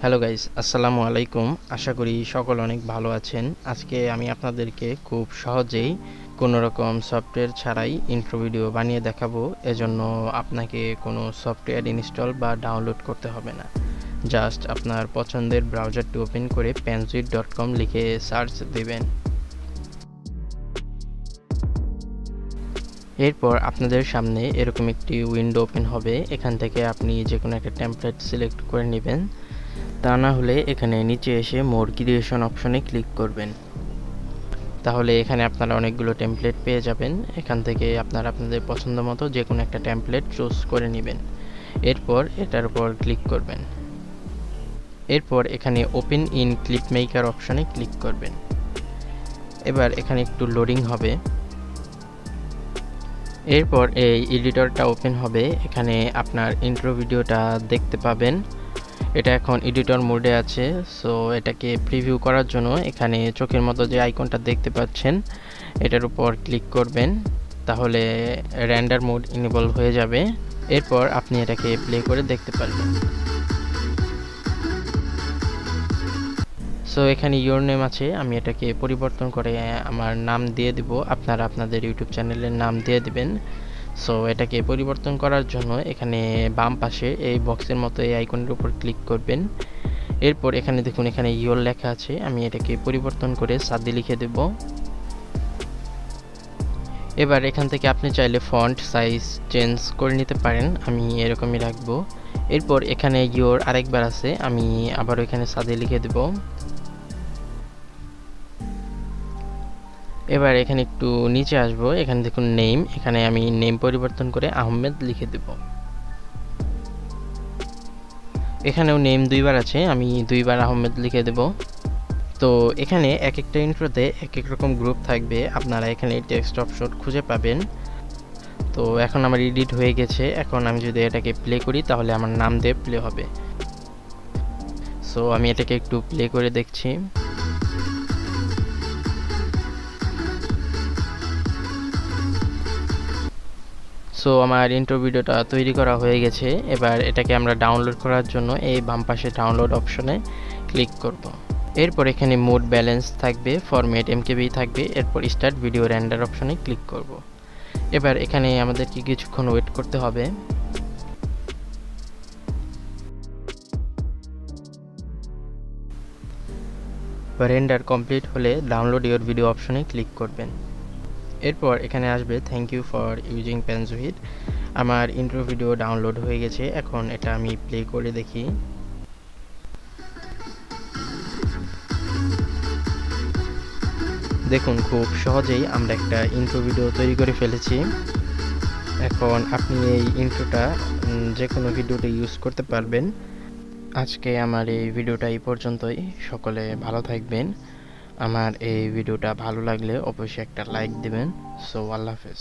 Hello guys, আসসালামু আলাইকুম। আশা করি সকল অনেক ভালো আছেন। আজকে আমি আপনাদেরকে খুব সহজেই কোনো রকম সফটওয়্যার ছাড়াই ইন্ট্রো ভিডিও বানিয়ে দেখাবো। এজন্য আপনাকে কোনো সফটওয়্যার ইনস্টল বা ডাউনলোড করতে হবে না। জাস্ট আপনার পছন্দের ব্রাউজারটি ওপেন করে panzoid.com লিখে সার্চ দেবেন। এরপর আপনাদের সামনে এরকম একটি উইন্ডো ওপেন হবে। এখান থেকে আপনি যে কোনো একটা টেমপ্লেট সিলেক্ট করে নেবেন। তা না হলে এখানে নিচে এসে মোর ক্রিয়েশন অপশনে ক্লিক করবেন। তাহলে এখানে আপনারা অনেকগুলো টেমপ্লেট পেয়ে যাবেন। এখান থেকে আপনারা আপনাদের পছন্দ মতো যে কোনো একটা টেমপ্লেট চুজ করে নেবেন। এরপর এটার উপর ক্লিক করবেন। এরপর এখানে ওপেন ইন ক্লিপ মেকার অপশনে ক্লিক করবেন। এবার এখানে একটু লোডিং হবে। এরপর এই এডিটরটা ওপেন হবে। এখানে আপনার ইন্ট্রো ভিডিওটা দেখতে পাবেন। এটা এখন এডিটর মোডে আছে। সো এটাকে প্রিভিউ করার জন্য এখানে চোখের মতো যে আইকনটা দেখতে পাচ্ছেন এটার উপর ক্লিক করবেন। তাহলে রেন্ডার মোড ইনেবল হয়ে যাবে। এরপর আপনি এটাকে প্লে করে দেখতে পারবেন। সো এখানে ইওর নেম আছে, আমি এটাকে পরিবর্তন করে আমার নাম দিয়ে দিব। আপনারা আপনাদের ইউটিউব চ্যানেলের নাম দিয়ে দিবেন। সো এটাকে পরিবর্তন করার জন্য এখানে বাম পাশে এই বক্সের মতো এই আইকনের উপর ক্লিক করবেন। এরপর এখানে দেখুন, এখানে ইওর লেখা আছে, আমি এটাকে পরিবর্তন করে সাদি লিখে দেব। এবার এখান থেকে আপনি চাইলে ফন্ট সাইজ চেঞ্জ করে নিতে পারেন, আমি এরকমই রাখবো। এরপর এখানে ইওর আরেকবার আছে, আমি আবার এখানে সাদি লিখে দেব। এবার এখানে একটু নিচে আসবো, এখানে দেখুন নেম, এখানে আমি নেম পরিবর্তন করে আহমেদ লিখে দেব। এখানেও নেম দুইবার আছে, আমি দুইবার আহমেদ লিখে দেব। তো এখানে এক একটা ইন্ট্রোতে এক এক রকম গ্রুপ থাকবে, আপনারা এখানে টেক্সট অপশন খুঁজে পাবেন। তো এখন আমার এডিট হয়ে গেছে। এখন আমি যদি এটাকে প্লে করি তাহলে আমার নাম দিয়ে প্লে হবে। সো আমি এটাকে একটু প্লে করে দেখছি। সো আমার ইন্ট্রো ভিডিওটা তৈরি করা হয়ে গেছে। এবার এটাকে আমরা ডাউনলোড করার জন্য এই বাম পাশে ডাউনলোড অপশনে ক্লিক করব। এরপর এখানে মোড ব্যালেন্স থাকবে, ফরম্যাট এমকেবি থাকবে। এরপর স্টার্ট ভিডিও রেন্ডার অপশনে ক্লিক করব। এবার এখানে আমাদেরকে কিছুক্ষণ ওয়েট করতে হবে। রেন্ডার কমপ্লিট হলে ডাউনলোড ইওর ভিডিও অপশনে ক্লিক করবেন। এরপর এখানে আসবে থ্যাংক ইউ ফর ইউজিং প্যানজয়েড। আমার ইন্ট্রো ভিডিও ডাউনলোড হয়ে গেছে। এখন এটা আমি প্লে করে দেখি। দেখুন, খুব সহজেই আমরা একটা ইন্ট্রো ভিডিও তৈরি করে ফেলেছি। এখন আপনি এই ইন্ট্রোটা যে কোনো ভিডিওতে ইউজ করতে পারবেন। আজকে আমার এই ভিডিওটা এই পর্যন্তই। সকলে ভালো থাকবেন। আমার এই ভিডিওটা ভালো লাগলে অবশ্যই একটা লাইক দিবেন। সো আল্লাহ হাফেজ।